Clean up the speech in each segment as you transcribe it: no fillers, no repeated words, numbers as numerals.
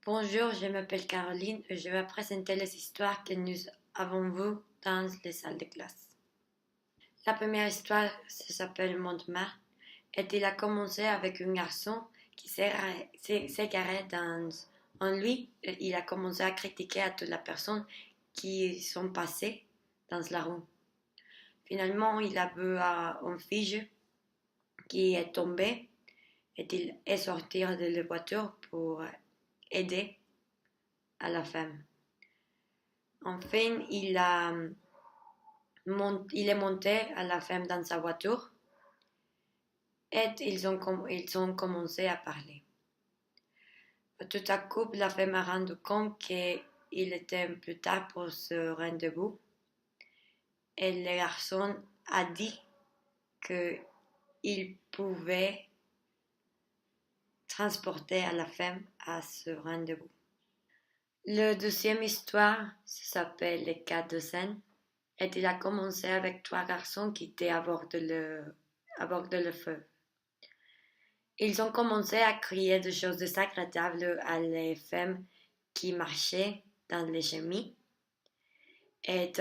Bonjour, je m'appelle Caroline et je vais présenter les histoires que nous avons vues dans les salles de classe. La première histoire s'appelle Montmartre et il a commencé avec un garçon qui s'égarait en lui. Il a commencé à critiquer à toutes les personnes qui sont passées dans la rue. Finalement, il a vu une fille qui est tombée et il est sorti de la voiture pour aider à la femme. Enfin, il est monté à la femme dans sa voiture et ils ont commencé à parler. Tout à coup, la femme a rendu compte qu'il était plus tard pour ce rendez-vous et le garçon a dit qu'il pouvait transporter à la femme à ce rendez-vous. La deuxième histoire s'appelle Les Quatre de Seine et il a commencé avec trois garçons qui étaient à bord de le feu. Ils ont commencé à crier des choses désagréables à les femmes qui marchaient dans les chemins. Et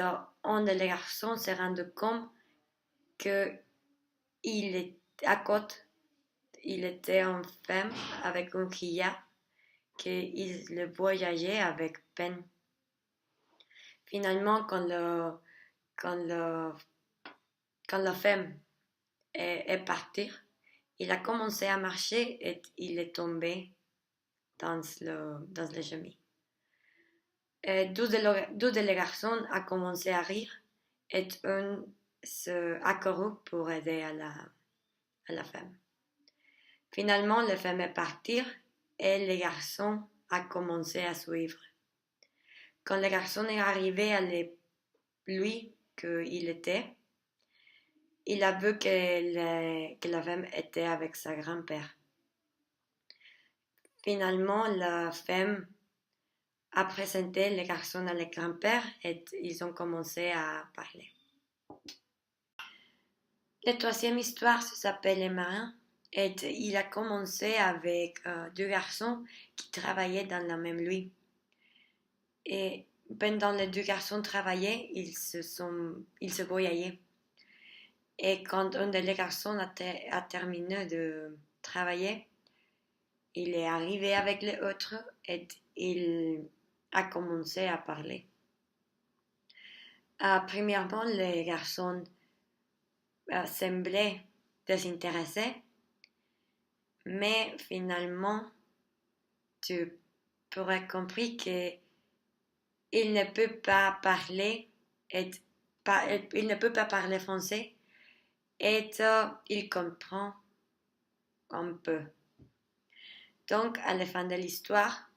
un des garçons s'est rendu compte qu'il était une femme avec un hijab, qu'il le voyageait avec peine. Finalement, quand la femme est partie, il a commencé à marcher et il est tombé dans le chemin. Et deux des garçons a commencé à rire et un s'est accouru pour aider à la femme. Finalement, la femme est partie et le garçon a commencé à suivre. Quand le garçon est arrivé à lui qu'il était, il a vu que la femme était avec sa grand-père. Finalement, la femme a présenté le garçon à le grand-père et ils ont commencé à parler. La troisième histoire s'appelle Les Marins et il a commencé avec deux garçons qui travaillaient dans la même nuit. Et pendant les deux garçons travaillaient, ils se voyaient. Et quand un des garçons a terminé de travailler, il est arrivé avec les autres et il a commencé à parler. Premièrement, les garçons semblaient désintéressés, mais finalement, tu pourrais comprendre qu'il ne peut pas parler il ne peut pas parler français et il comprend un peu. Donc, à la fin de l'histoire,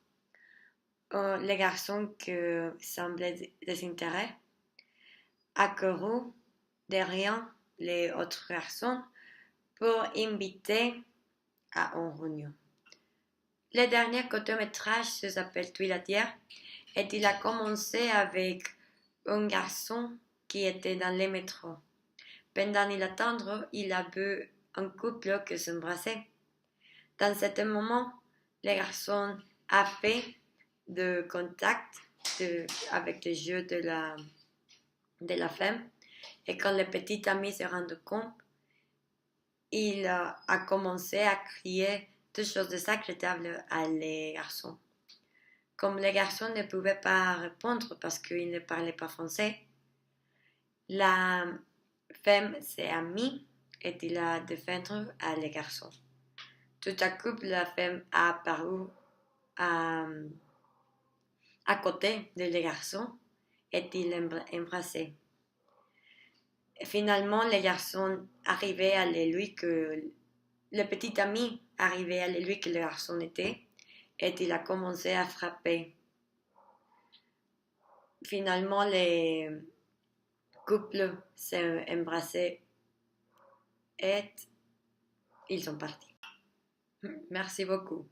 le garçon qui semblait désintéressé a couru derrière les autres garçons pour inviter à une réunion. Le dernier court-métrage s'appelle Tuilatière et il a commencé avec un garçon qui était dans le métro. Pendant l'attendre, il a vu un couple qui s'embrassait. Dans ce moment, le garçon a fait de contact avec les yeux de la femme et quand le petit ami s'est rendu compte, il a commencé à crier des choses désagréables à les garçons. Comme les garçons ne pouvaient pas répondre parce qu'ils ne parlaient pas français, la femme s'est mise et il a défendu à les garçons. Tout à coup, la femme a apparu à côté de les garçons et il embrassé. Finalement, les garçons arrivaient à lui que le petit ami arrivait à lui que le garçon était et il a commencé à frapper. Finalement, les couples s'est embrassé et ils sont partis. Merci beaucoup.